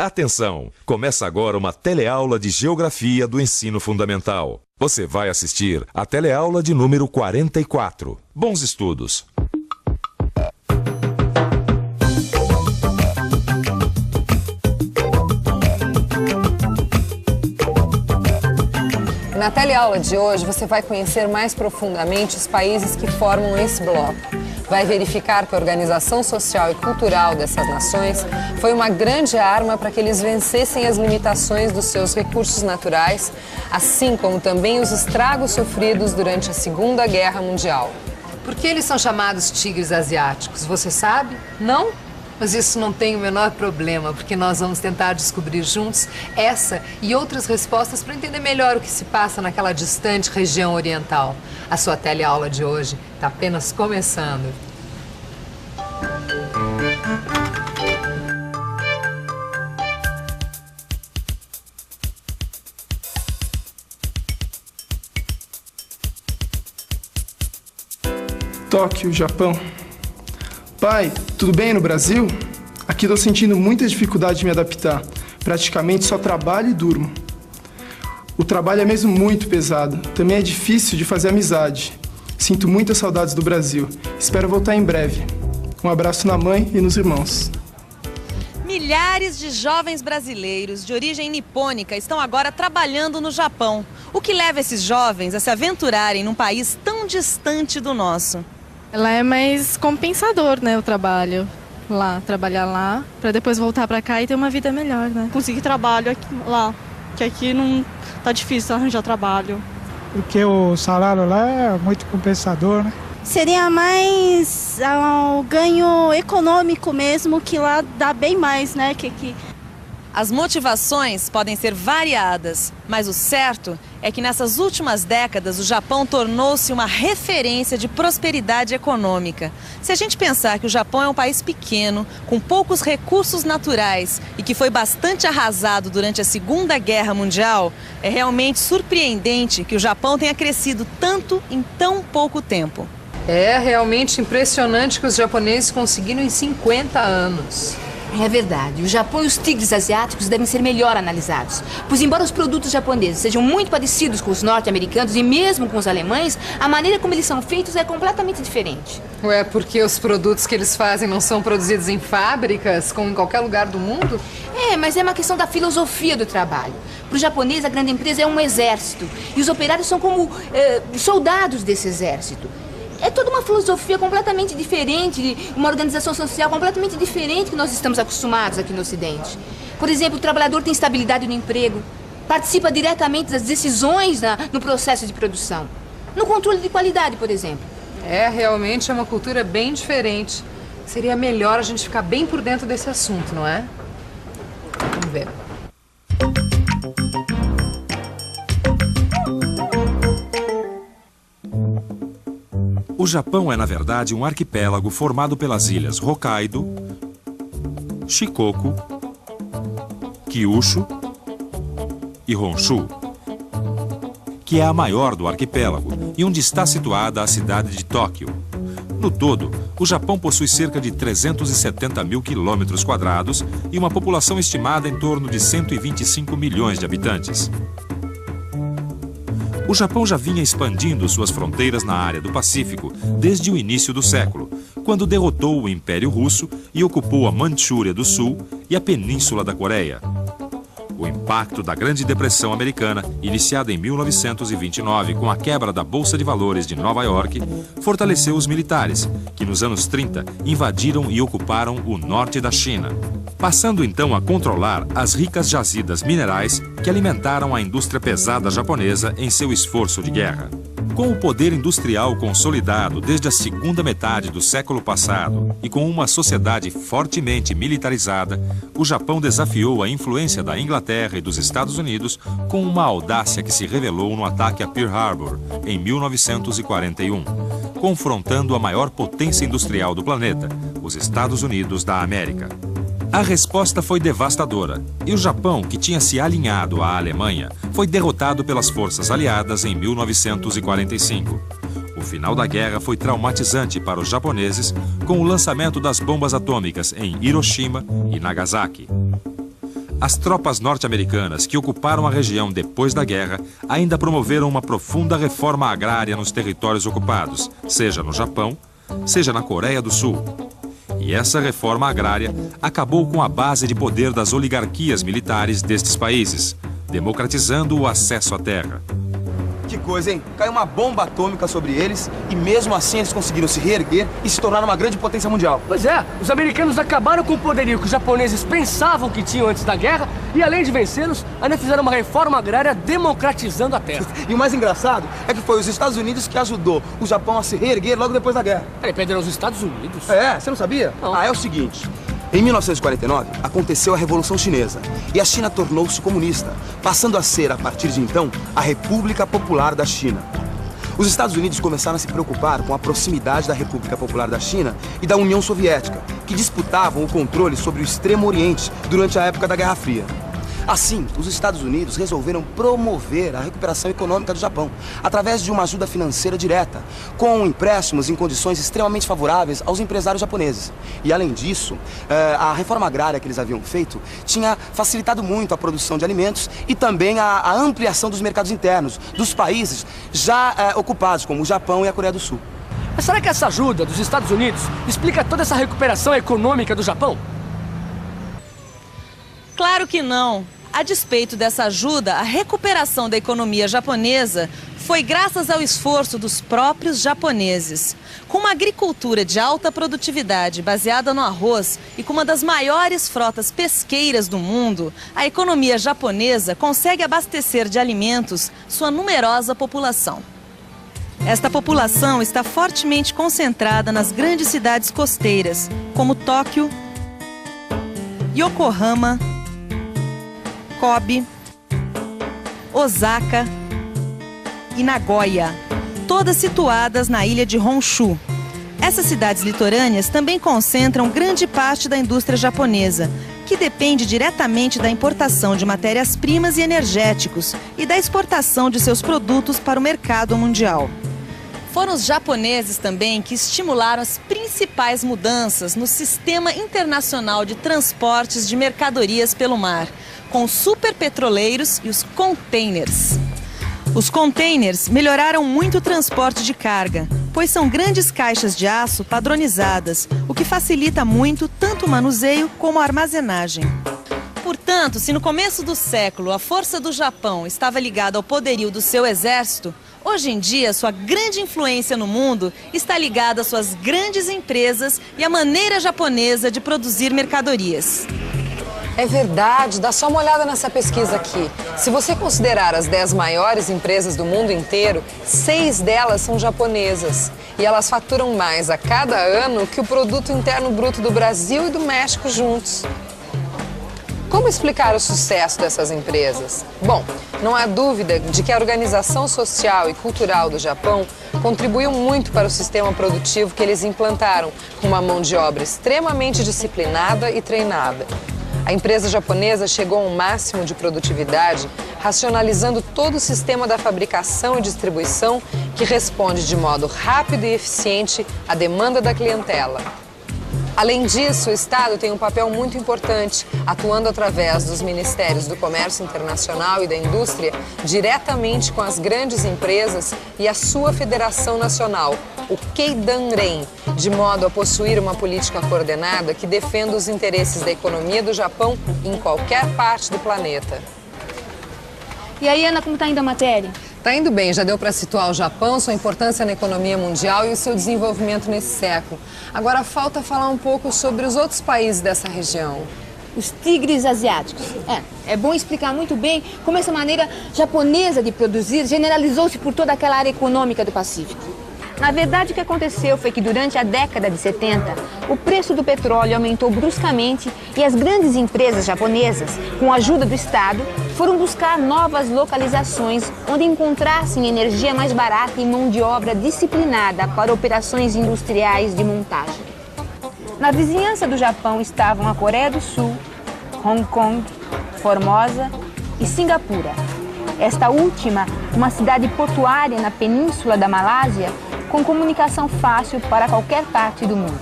Atenção! Começa agora uma teleaula de Geografia do Ensino Fundamental. Você vai assistir a teleaula de número 44. Bons estudos! Na teleaula de hoje, você vai conhecer mais profundamente os países que formam esse bloco. Vai verificar que a organização social e cultural dessas nações foi uma grande arma para que eles vencessem as limitações dos seus recursos naturais, assim como também os estragos sofridos durante a Segunda Guerra Mundial. Por que eles são chamados tigres asiáticos? Você sabe? Não? Mas isso não tem o menor problema, porque nós vamos tentar descobrir juntos essa e outras respostas para entender melhor o que se passa naquela distante região oriental. A sua teleaula de hoje está apenas começando. Tóquio, Japão. Pai, tudo bem no Brasil? Aqui estou sentindo muita dificuldade de me adaptar. Praticamente só trabalho e durmo. O trabalho é mesmo muito pesado. Também é difícil de fazer amizade. Sinto muitas saudades do Brasil. Espero voltar em breve. Um abraço na mãe e nos irmãos. Milhares de jovens brasileiros de origem nipônica estão agora trabalhando no Japão. O que leva esses jovens a se aventurarem num país tão distante do nosso? Ela é mais compensador, né, o trabalho lá, trabalhar lá, para depois voltar para cá e ter uma vida melhor, né? Conseguir trabalho aqui, lá, que aqui não tá difícil arranjar trabalho. Porque o salário lá é muito compensador, né? Seria mais o ganho econômico mesmo, que lá dá bem mais, né, que aqui. As motivações podem ser variadas, mas o certo é que nessas últimas décadas o Japão tornou-se uma referência de prosperidade econômica. Se a gente pensar que o Japão é um país pequeno, com poucos recursos naturais e que foi bastante arrasado durante a Segunda Guerra Mundial, é realmente surpreendente que o Japão tenha crescido tanto em tão pouco tempo. É realmente impressionante que os japoneses conseguiram em 50 anos. É verdade. O Japão e os tigres asiáticos devem ser melhor analisados. Pois embora os produtos japoneses sejam muito parecidos com os norte-americanos e mesmo com os alemães, a maneira como eles são feitos é completamente diferente. Ué, porque os produtos que eles fazem não são produzidos em fábricas, como em qualquer lugar do mundo? É, mas é uma questão da filosofia do trabalho. Para o japonês, a grande empresa é um exército. E os operários são como soldados desse exército. É toda uma filosofia completamente diferente, uma organização social completamente diferente que nós estamos acostumados aqui no Ocidente. Por exemplo, o trabalhador tem estabilidade no emprego, participa diretamente das decisões no processo de produção, no controle de qualidade, por exemplo. É, realmente é uma cultura bem diferente. Seria melhor a gente ficar bem por dentro desse assunto, não é? Vamos ver. O Japão é, na verdade, um arquipélago formado pelas ilhas Hokkaido, Shikoku, Kyushu e Honshu, que é a maior do arquipélago e onde está situada a cidade de Tóquio. No todo, o Japão possui cerca de 370 mil quilômetros quadrados e uma população estimada em torno de 125 milhões de habitantes. O Japão já vinha expandindo suas fronteiras na área do Pacífico desde o início do século, quando derrotou o Império Russo e ocupou a Manchúria do Sul e a Península da Coreia. O impacto da Grande Depressão Americana, iniciada em 1929 com a quebra da Bolsa de Valores de Nova York, fortaleceu os militares, que nos anos 30 invadiram e ocuparam o norte da China, passando então a controlar as ricas jazidas minerais que alimentaram a indústria pesada japonesa em seu esforço de guerra. Com o poder industrial consolidado desde a segunda metade do século passado e com uma sociedade fortemente militarizada, o Japão desafiou a influência da Inglaterra e dos Estados Unidos com uma audácia que se revelou no ataque a Pearl Harbor em 1941, confrontando a maior potência industrial do planeta, os Estados Unidos da América. A resposta foi devastadora, e o Japão, que tinha se alinhado à Alemanha, foi derrotado pelas forças aliadas em 1945. O final da guerra foi traumatizante para os japoneses, com o lançamento das bombas atômicas em Hiroshima e Nagasaki. As tropas norte-americanas que ocuparam a região depois da guerra ainda promoveram uma profunda reforma agrária nos territórios ocupados, seja no Japão, seja na Coreia do Sul. E essa reforma agrária acabou com a base de poder das oligarquias militares destes países, democratizando o acesso à terra. Que coisa, hein? Caiu uma bomba atômica sobre eles e mesmo assim eles conseguiram se reerguer e se tornar uma grande potência mundial. Pois é, os americanos acabaram com o poderio que os japoneses pensavam que tinham antes da guerra e, além de vencê-los, ainda fizeram uma reforma agrária democratizando a terra. E o mais engraçado é que foi os Estados Unidos que ajudou o Japão a se reerguer logo depois da guerra. Peraí, perderam os Estados Unidos? É, você não sabia? Não. É o seguinte... Em 1949, aconteceu a Revolução Chinesa e a China tornou-se comunista, passando a ser, a partir de então, a República Popular da China. Os Estados Unidos começaram a se preocupar com a proximidade da República Popular da China e da União Soviética, que disputavam o controle sobre o Extremo Oriente durante a época da Guerra Fria. Assim, os Estados Unidos resolveram promover a recuperação econômica do Japão através de uma ajuda financeira direta, com empréstimos em condições extremamente favoráveis aos empresários japoneses. E, além disso, a reforma agrária que eles haviam feito tinha facilitado muito a produção de alimentos e também a ampliação dos mercados internos dos países já ocupados, como o Japão e a Coreia do Sul. Mas será que essa ajuda dos Estados Unidos explica toda essa recuperação econômica do Japão? Claro que não. A despeito dessa ajuda, a recuperação da economia japonesa foi graças ao esforço dos próprios japoneses. Com uma agricultura de alta produtividade baseada no arroz e com uma das maiores frotas pesqueiras do mundo, a economia japonesa consegue abastecer de alimentos sua numerosa população. Esta população está fortemente concentrada nas grandes cidades costeiras, como Tóquio, Yokohama, Kobe, Osaka e Nagoya, todas situadas na ilha de Honshu. Essas cidades litorâneas também concentram grande parte da indústria japonesa, que depende diretamente da importação de matérias-primas e energéticos e da exportação de seus produtos para o mercado mundial. Foram os japoneses também que estimularam as principais mudanças no sistema internacional de transportes de mercadorias pelo mar, com os superpetroleiros e os containers. Os containers melhoraram muito o transporte de carga, pois são grandes caixas de aço padronizadas, o que facilita muito tanto o manuseio como a armazenagem. Portanto, se no começo do século a força do Japão estava ligada ao poderio do seu exército, hoje em dia sua grande influência no mundo está ligada às suas grandes empresas e à maneira japonesa de produzir mercadorias. É verdade, dá só uma olhada nessa pesquisa aqui. Se você considerar as 10 maiores empresas do mundo inteiro, 6 delas são japonesas. E elas faturam mais a cada ano que o produto interno bruto do Brasil e do México juntos. Como explicar o sucesso dessas empresas? Bom, não há dúvida de que a organização social e cultural do Japão contribuiu muito para o sistema produtivo que eles implantaram, com uma mão de obra extremamente disciplinada e treinada. A empresa japonesa chegou a um máximo de produtividade, racionalizando todo o sistema da fabricação e distribuição, que responde de modo rápido e eficiente à demanda da clientela. Além disso, o Estado tem um papel muito importante, atuando através dos Ministérios do Comércio Internacional e da Indústria, diretamente com as grandes empresas e a sua Federação Nacional, o Keidanren, de modo a possuir uma política coordenada que defenda os interesses da economia do Japão em qualquer parte do planeta. E aí, Ana, como está indo a matéria? Tá indo bem, já deu para situar o Japão, sua importância na economia mundial e o seu desenvolvimento nesse século. Agora falta falar um pouco sobre os outros países dessa região. Os tigres asiáticos. É bom explicar muito bem como essa maneira japonesa de produzir generalizou-se por toda aquela área econômica do Pacífico. Na verdade, o que aconteceu foi que durante a década de 70, o preço do petróleo aumentou bruscamente e as grandes empresas japonesas, com a ajuda do Estado, foram buscar novas localizações onde encontrassem energia mais barata e mão de obra disciplinada para operações industriais de montagem. Na vizinhança do Japão estavam a Coreia do Sul, Hong Kong, Formosa e Singapura. Esta última, uma cidade portuária na península da Malásia, com comunicação fácil para qualquer parte do mundo.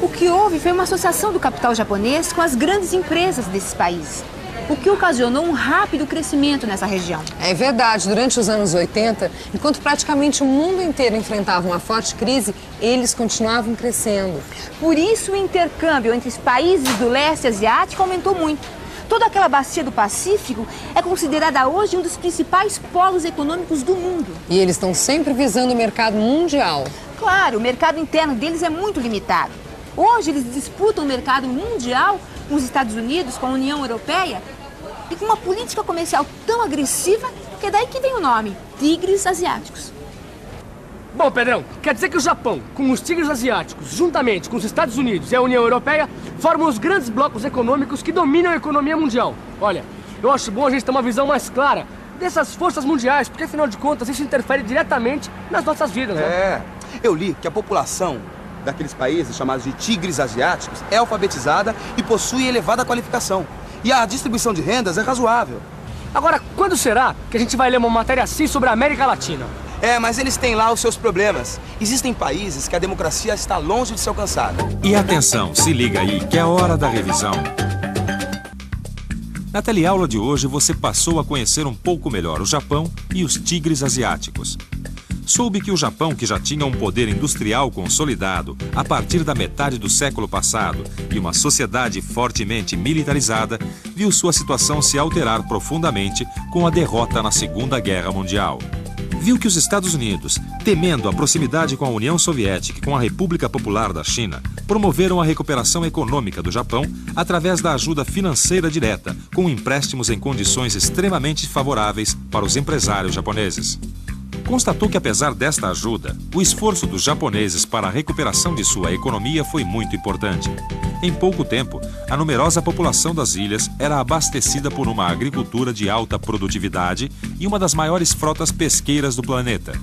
O que houve foi uma associação do capital japonês com as grandes empresas desses países. o que ocasionou um rápido crescimento nessa região. É verdade, durante os anos 80, enquanto praticamente o mundo inteiro enfrentava uma forte crise, eles continuavam crescendo. Por isso o intercâmbio entre os países do leste asiático aumentou muito. Toda aquela bacia do Pacífico é considerada hoje um dos principais polos econômicos do mundo. E eles estão sempre visando o mercado mundial. Claro, o mercado interno deles é muito limitado. Hoje eles disputam o mercado mundial com os Estados Unidos, com a União Europeia e com uma política comercial tão agressiva que é daí que vem o nome, tigres asiáticos. Bom, Pedrão, quer dizer que o Japão, com os tigres asiáticos, juntamente com os Estados Unidos e a União Europeia, formam os grandes blocos econômicos que dominam a economia mundial. Olha, eu acho bom a gente ter uma visão mais clara dessas forças mundiais, porque afinal de contas isso interfere diretamente nas nossas vidas, né? Eu li que a população daqueles países chamados de tigres asiáticos é alfabetizada e possui elevada qualificação. E a distribuição de rendas é razoável. Agora, quando será que a gente vai ler uma matéria assim sobre a América Latina? Mas eles têm lá os seus problemas. Existem países que a democracia está longe de ser alcançada. E atenção, se liga aí, que é hora da revisão. Na teleaula de hoje, você passou a conhecer um pouco melhor o Japão e os tigres asiáticos. Soube que o Japão, que já tinha um poder industrial consolidado a partir da metade do século passado e uma sociedade fortemente militarizada, viu sua situação se alterar profundamente com a derrota na Segunda Guerra Mundial. Viu que os Estados Unidos, temendo a proximidade com a União Soviética e com a República Popular da China, promoveram a recuperação econômica do Japão através da ajuda financeira direta, com empréstimos em condições extremamente favoráveis para os empresários japoneses. Constatou que, apesar desta ajuda, o esforço dos japoneses para a recuperação de sua economia foi muito importante. Em pouco tempo, a numerosa população das ilhas era abastecida por uma agricultura de alta produtividade e uma das maiores frotas pesqueiras do planeta.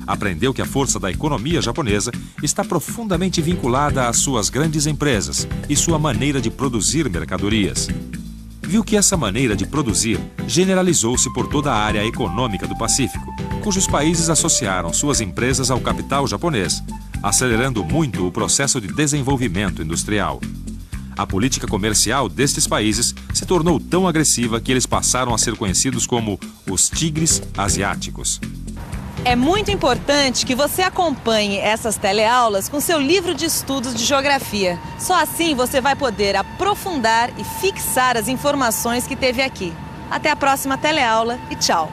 Aprendeu que a força da economia japonesa está profundamente vinculada às suas grandes empresas e sua maneira de produzir mercadorias. Viu que essa maneira de produzir generalizou-se por toda a área econômica do Pacífico, cujos países associaram suas empresas ao capital japonês, acelerando muito o processo de desenvolvimento industrial. A política comercial destes países se tornou tão agressiva que eles passaram a ser conhecidos como os tigres asiáticos. É muito importante que você acompanhe essas teleaulas com seu livro de estudos de geografia. Só assim você vai poder aprofundar e fixar as informações que teve aqui. Até a próxima teleaula e tchau!